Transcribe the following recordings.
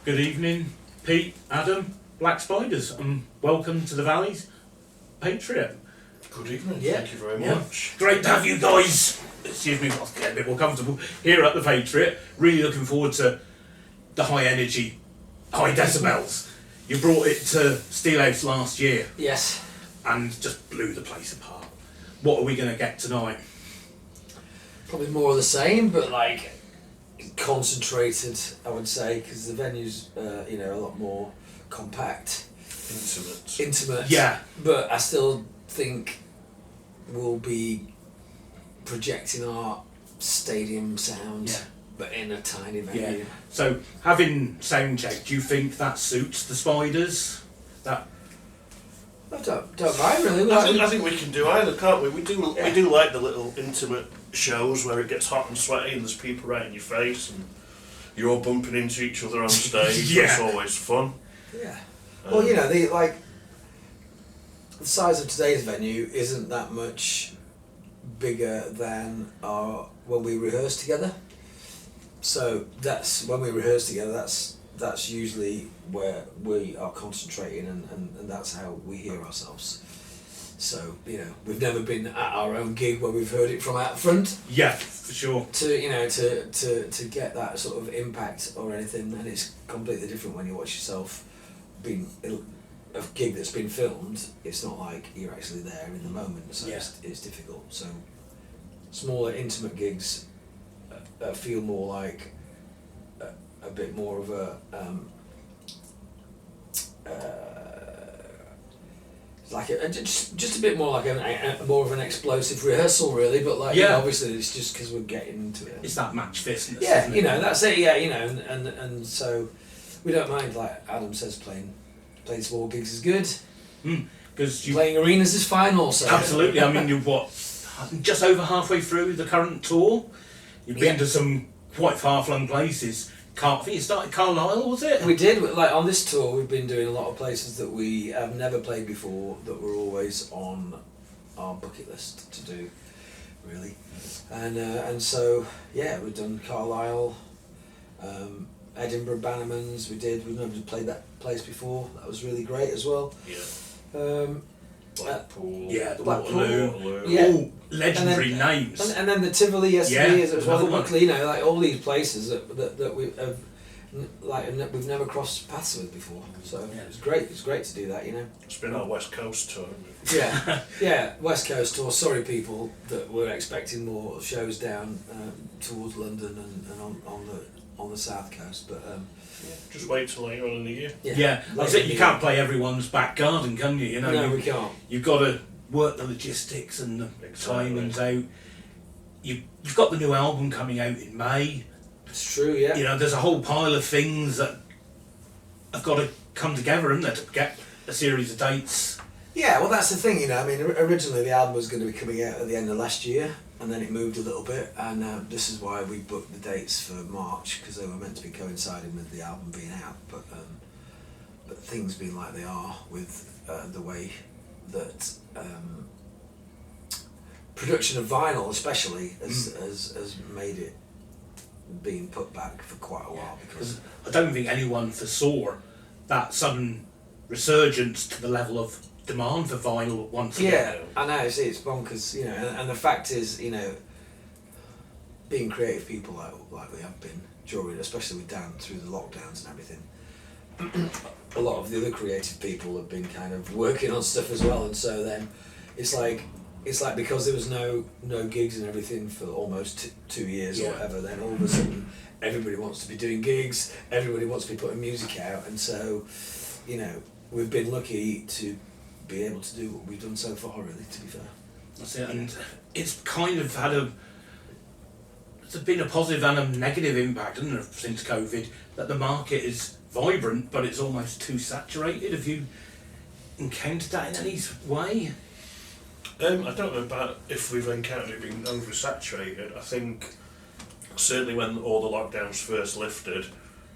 Good evening, Pete, Adam, Black Spiders, and welcome to the Valley's Patriot. Good evening, Yeah. thank you very much. Great to have you guys, excuse me, I'll get a bit more comfortable, here at the Patriot. Really looking forward to the high energy, high decibels. You brought it to Steelhouse last year Yes. and just blew the place apart. What are we going to get tonight? Probably more of the same, but like concentrated, I would say, because the venue's a lot more compact, intimate. Yeah. But I still think we'll be projecting our stadium sound, Yeah. but in a tiny venue. Yeah. So, having sound check, do you think that suits the Spiders? That I don't mind really. I think we can do either, can't we? We do like the little intimate shows where it gets hot and sweaty and there's people right in your face and you're all bumping into each other on stage. Yeah. It's always fun. Yeah. Well, the size of today's venue isn't that much bigger than when we rehearse together. So that's when we rehearse together. That's usually where we are concentrating, and that's how we hear ourselves. So we've never been at our own gig where we've heard it from out front. Yeah, for sure. To get that sort of impact or anything, and it's completely different when you watch yourself being a gig that's been filmed. It's not like you're actually there in the moment, so Yeah. it's difficult. So smaller, intimate gigs feel more like a bit more of a just a bit more like more of an explosive rehearsal, really. But obviously it's just because we're getting into it. It's that match fitness. Yeah, isn't it? that's it. Yeah, and so we don't mind. Like Adam says, playing small gigs is good. Because Playing arenas is fine also. Absolutely. I mean, you're just over halfway through the current tour. You've been to some quite far-flung places. I think you started Carlisle, was it? We did. Like on this tour, we've been doing a lot of places that we have never played before, that were always on our bucket list to do, really. And so we've done Carlisle, Edinburgh, Bannerman's. We've never played that place before. That was really great as well. Yeah. Blackpool. The Blackpool. Waterloo. Yeah. All legendary names. And then the Tivoli yesterday Yeah, as well. another one. Luckily, like all these places that we have, we've never crossed paths with before. So Yeah. it's great. It's great to do that. It's been our West Coast tour. Yeah, West Coast tour. Sorry, people that were expecting more shows down towards London and on the South Coast, but Just wait till later on in the year. Yeah, that's it. You can't play everyone's back garden, can you? No, we can't. You've got to work the logistics and the timings out. You've got the new album coming out in May. It's true. Yeah. There's a whole pile of things that have got to come together, isn't there, to get a series of dates. Yeah, well, that's the thing, I mean, originally the album was going to be coming out at the end of last year, and then it moved a little bit, and this is why we booked the dates for March, because they were meant to be coinciding with the album being out, but things being like they are with the way that production of vinyl especially has made it being put back for quite a while, because I don't think anyone foresaw that sudden resurgence to the level of demand for vinyl once again. Yeah, I know, it's bonkers, and the fact is, being creative people like we have been during, especially with down through the lockdowns and everything, a lot of the other creative people have been kind of working on stuff as well, and so then it's like because there was no gigs and everything for almost 2 years or whatever, then all of a sudden everybody wants to be doing gigs, everybody wants to be putting music out, and so we've been lucky to be able to do what we've done so far, really, to be fair. That's it, and it's kind of had there's been a positive and a negative impact, hasn't there, since COVID, that the market is vibrant, but it's almost too saturated. Have you encountered that in any way? I don't know about if we've encountered it being oversaturated. I think certainly when all the lockdowns first lifted,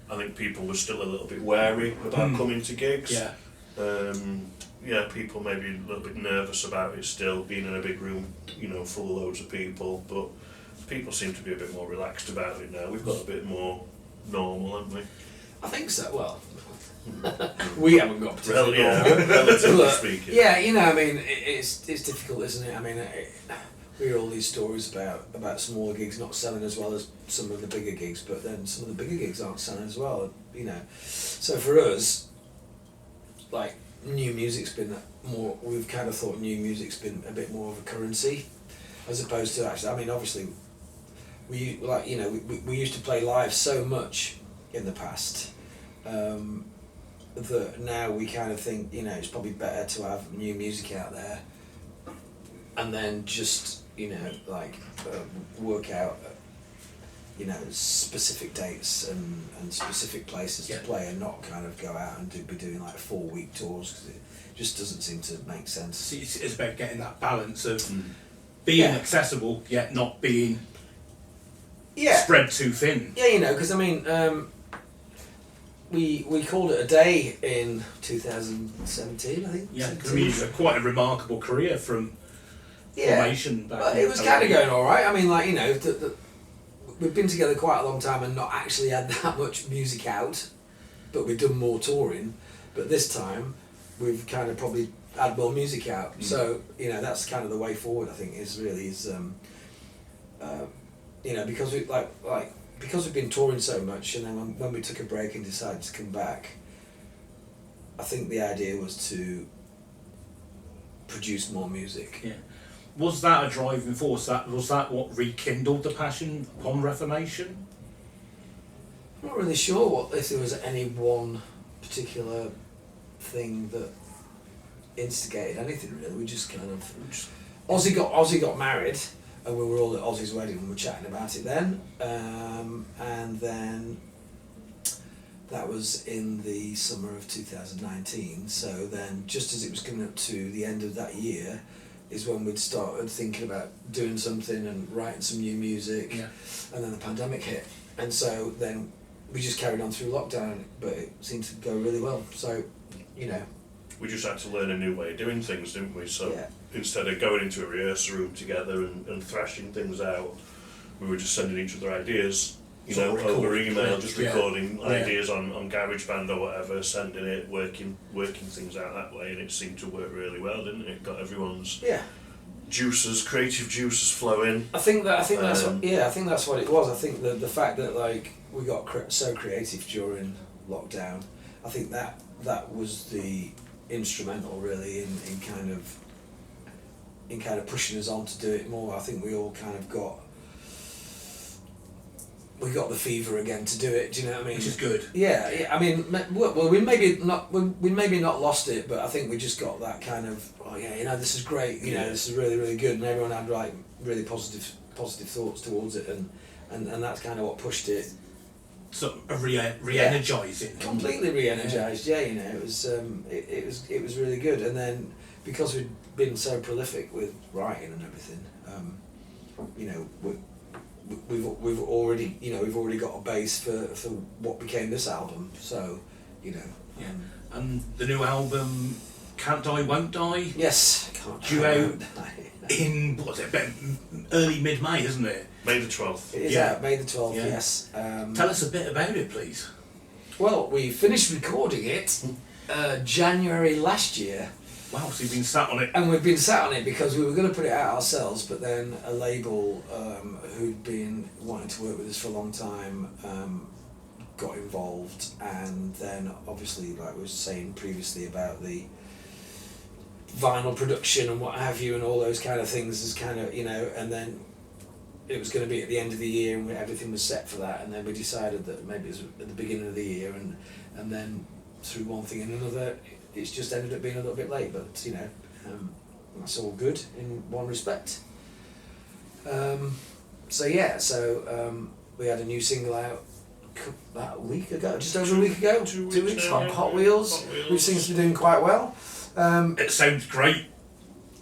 I think people were still a little bit wary about coming to gigs. Yeah. People maybe a little bit nervous about it still, being in a big room, full of loads of people, but people seem to be a bit more relaxed about it now. We've got a bit more normal, haven't we? I think so. Well, we haven't got particularly. Relatively speaking. Yeah, you know, I mean, it's difficult, isn't it? I mean, we hear all these stories about smaller gigs not selling as well as some of the bigger gigs, but then some of the bigger gigs aren't selling as well. You know, so for us, like new music's been more. We've kind of thought new music's been a bit more of a currency, as opposed to actually. I mean, obviously, we like you know we used to play live so much in the past. That now we kind of think, you know, it's probably better to have new music out there and then just, you know, like work out, you know, specific dates and specific places to play and not kind of go out and be doing like 4-week tours because it just doesn't seem to make sense. So it's about getting that balance of being accessible yet not being spread too thin. Yeah, you know, because I mean, we called it a day in 2017, I think. Yeah, I mean, quite a remarkable career from formation back. It was kind of going all right. I mean, like, you know, we've been together quite a long time and not actually had that much music out, but we've done more touring. But this time, we've kind of probably had more music out. So, you know, that's kind of the way forward. I think is you know, because we because we've been touring so much, and then when we took a break and decided to come back, I think the idea was to produce more music. Yeah. Was that a driving force? Was that what rekindled the passion upon Reformation? I'm not really sure if there was any one particular thing that instigated anything really. We just kind of Ozzy got married. And we were all at Ozzy's wedding and we were chatting about it then. And then that was in the summer of 2019. So then just as it was coming up to the end of that year is when we'd started thinking about doing something and writing some new music. Yeah. And then the pandemic hit. And so then we just carried on through lockdown, but it seemed to go really well. So, you know. We just had to learn a new way of doing things, didn't we? So instead of going into a rehearsal room together and thrashing things out, we were just sending each other ideas, you know, over email, just recording ideas on GarageBand or whatever, sending it, working things out that way, and it seemed to work really well, didn't it? It got everyone's creative juices flowing. I think that's what it was. I think the fact that like we got so creative during lockdown, I think that was the instrumental really in kind of pushing us on to do it more. I think we all kind of got the fever again to do it. Do you know what I mean? Which is good. Yeah. I mean, well, we maybe not lost it, but I think we just got that kind of you know, this is great. You know, this is really really good, and everyone had like really positive thoughts towards it, and that's kind of what pushed it. Sort of re-energising. Completely re-energised. Yeah, you know, it was really good, and then because we'd been so prolific with writing and everything, you know, we've already got a base for what became this album. So, you know, and the new album, Can't Die Won't Die. Yes, due out in early mid-May, isn't it? May the 12th. It is out May the 12th. Yeah. Yes. Tell us a bit about it, please. Well, we finished recording it January last year. Wow, so you've been sat on it. And we've been sat on it because we were going to put it out ourselves, but then a label who'd been wanting to work with us for a long time got involved, and then obviously, like we were saying previously about the vinyl production and what have you and all those kind of things is kind of, you know, and then it was going to be at the end of the year and everything was set for that, and then we decided that maybe it was at the beginning of the year, and then through one thing and another it's just ended up being a little bit late, but you know, that's all good in one respect. So we had a new single out about a week ago, just over a week ago, 2 weeks, Hot Wheels, which seems to be doing quite well. It sounds great.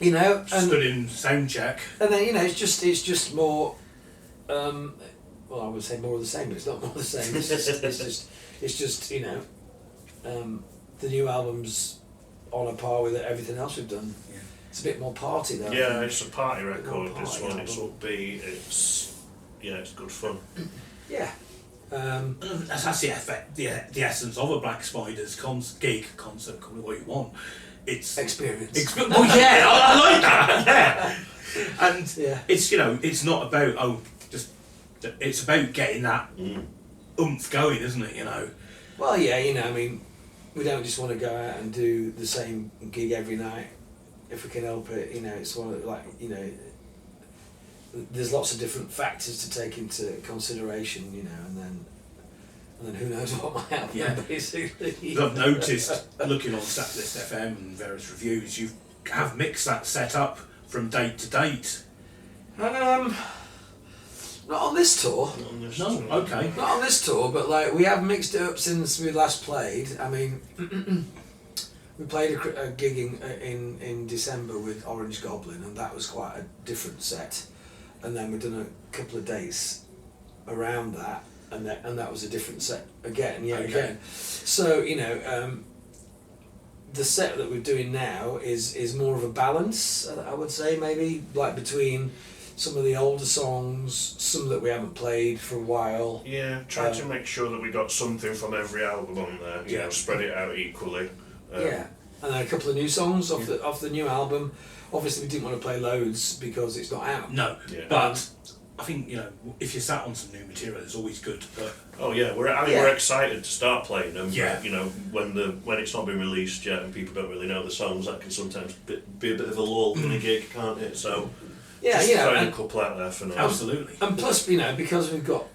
You know, and stood in sound check. And then, you know, it's just more. Well, I would say more of the same, but it's not more of the same. It's just you know, the new album's on a par with everything else we've done. Yeah. It's a bit more party though. Yeah, it's a party record. This one, it's upbeat. It's good fun. Yeah, And that's the effect, the essence of a Black Spiders gig, concert, call it what you want. It's experience. Well, yeah, I like that. Yeah, and Yeah. it's it's not about it's about getting that oomph going, isn't it? Well, yeah, I mean, we don't just want to go out and do the same gig every night if we can help it. It's one of there's lots of different factors to take into consideration, and then who knows what might happen. Yeah. Basically. I've noticed looking on Setlist FM and various reviews, you have mixed that set up from date to date. Not on this tour. No, okay. Not on this tour, but we have mixed it up since we last played. I mean, we played a gig in December with Orange Goblin, and that was quite a different set. And then we've done a couple of dates around that, and that was a different set again. Again. So the set that we're doing now is more of a balance. I would say maybe between some of the older songs, some that we haven't played for a while. Yeah, try to make sure that we got something from every album on there. Spread it out equally. And then a couple of new songs off the new album. Obviously, we didn't want to play loads because it's not out. No, but I think if you're sat on some new material, it's always good. But we're excited to start playing them. Yeah. When it's not been released yet and people don't really know the songs, that can sometimes be a bit of a lull in a gig, can't it? So just throwing a couple out there for now. Absolutely. And plus, because we've got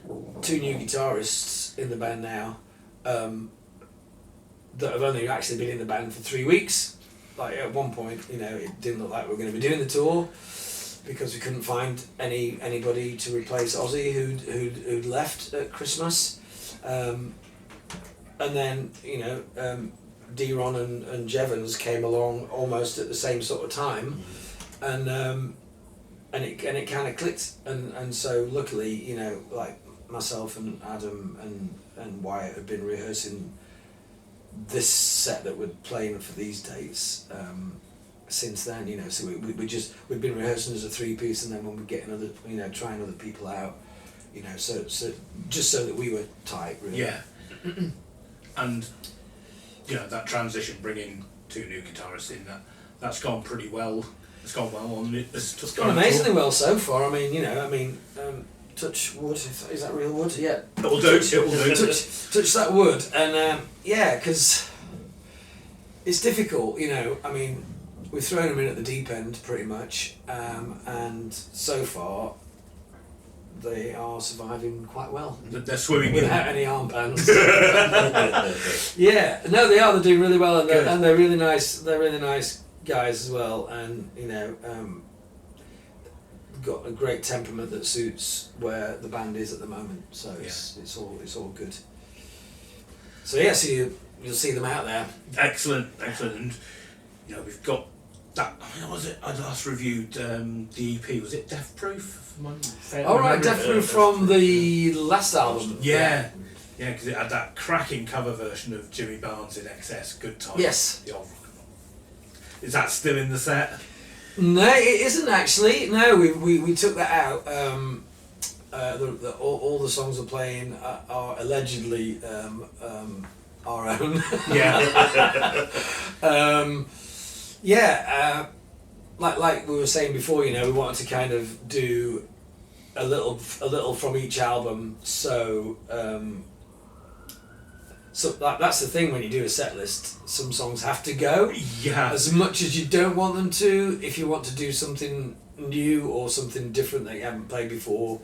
two new guitarists in the band now, that have only actually been in the band for 3 weeks. At one point, it didn't look like we were going to be doing the tour because we couldn't find anybody to replace Ozzy who'd left at Christmas, and then D-Ron and Jevons came along almost at the same sort of time, and it kind of clicked, and so luckily myself and Adam and Wyatt had been rehearsing this set that we're playing for these dates since then, so we've been rehearsing as a 3-piece, and then when we get trying other people out, so just so that we were tight, really. Yeah. And that transition, bringing two new guitarists in, that's gone pretty well. It's gone well on it. It's gone amazingly well so far. I mean, touch wood. Is that real wood? Yeah. It will do. Touch that wood, and because it's difficult. I mean, we've thrown them in at the deep end pretty much, and so far they are surviving quite well. They're swimming without any armbands. Yeah, no, they are. They're doing really well, and they're really nice. They're really nice guys as well, and got a great temperament that suits where the band is at the moment. So it's all good. So you'll see them out there. Excellent, and we've got that. What was it? I last reviewed the EP. Was it Death Proof? Death Proof from the last album. Yeah, because it had that cracking cover version of Jimmy Barnes in Excess. Good time. Yes. The old rock and roll. Is that still in the set? No, it isn't actually. No, we took that out. All the songs we're playing are allegedly our own. Yeah. Like we were saying before, we wanted to kind of do a little from each album. So that's the thing when you do a set list. Some songs have to go. Yeah. As much as you don't want them to, if you want to do something new or something different that you haven't played before,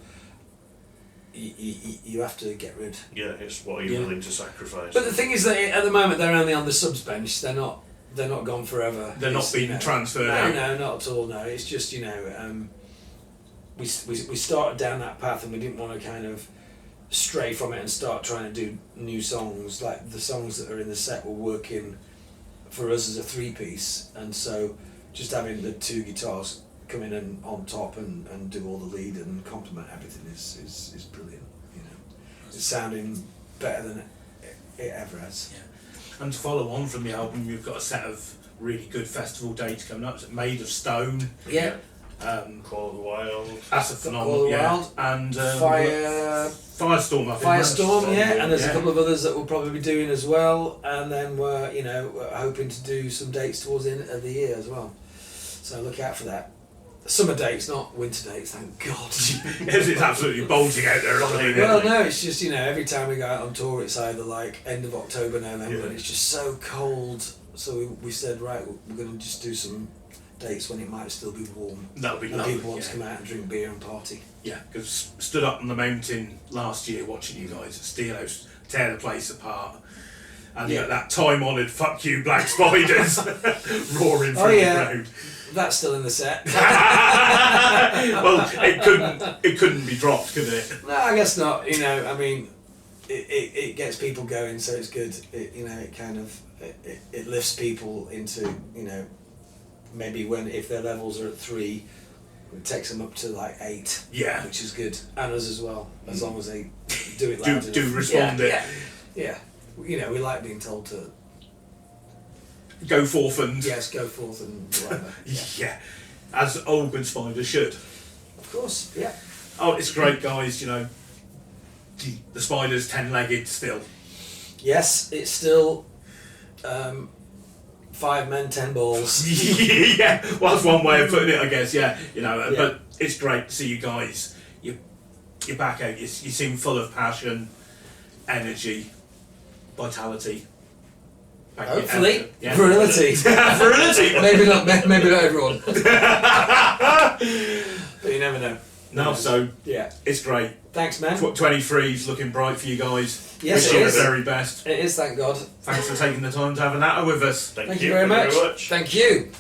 you have to get rid. Yeah, it's what you're willing to sacrifice. But the thing is that at the moment they're only on the subs bench. They're not gone forever. They're not being transferred out. No, not at all. No, it's just we started down that path and we didn't want to kind of stray from it and start trying to do new songs. Like the songs that are in the set were working for us as a 3-piece, and so just having the two guitars come in and on top and do all the lead and complement everything is brilliant. It's sounding better than it ever has. Yeah. And to follow on from the album, you've got a set of really good festival dates coming up. Is it Made of Stone? Yeah. Call of the Wild. That's a Call phenomenal, of the yeah. Wild. And Firestorm, Firestorm, I think. yeah, and there's yeah. a couple of others that we'll probably be doing as well, and then we're hoping to do some dates towards the end of the year as well. So look out for that. Summer dates, not winter dates, thank God. It's absolutely bulging out there, isn't it? Well, no, it's just, every time we go out on tour, it's either like end of October, November, Yeah. and it's just so cold. So we said, right, we're going to just do some dates when it might still be warm. That'll be And lovely. people want to come out and drink beer and party. Yeah, because stood up on the mountain last year watching you guys at Steelhouse tear the place apart. And Yeah. that time-honoured "fuck you, black spiders" roaring through the crowd. That's still in the set. Well, it couldn't be dropped, could it? No, I guess not. I mean, it gets people going, so it's good. It kind of it lifts people into maybe if their levels are at 3, it takes them up to like 8. Yeah. Which is good, and us as well, as long as they do it loud Do enough. respond it. Yeah. We like being told to Go forth and go forth and whatever. yeah, as all good spiders should. Of course, yeah. Oh, it's great, guys. The spider's 10-legged still. Yes, it's still 5 men, 10 balls. Yeah, well, that's one way of putting it, I guess. Yeah, Yeah. but it's great to see you guys. You're back out. You seem full of passion, energy, vitality. Back in- Hopefully, yeah. virility. Virility. maybe not everyone. But you never know. No, so Yeah. it's great. Thanks, man. 23's looking bright for you guys. Yes, Wish it you is. the very best. It is, thank God. Thanks for taking the time to have an hour with us. Thank you very much. Thank you.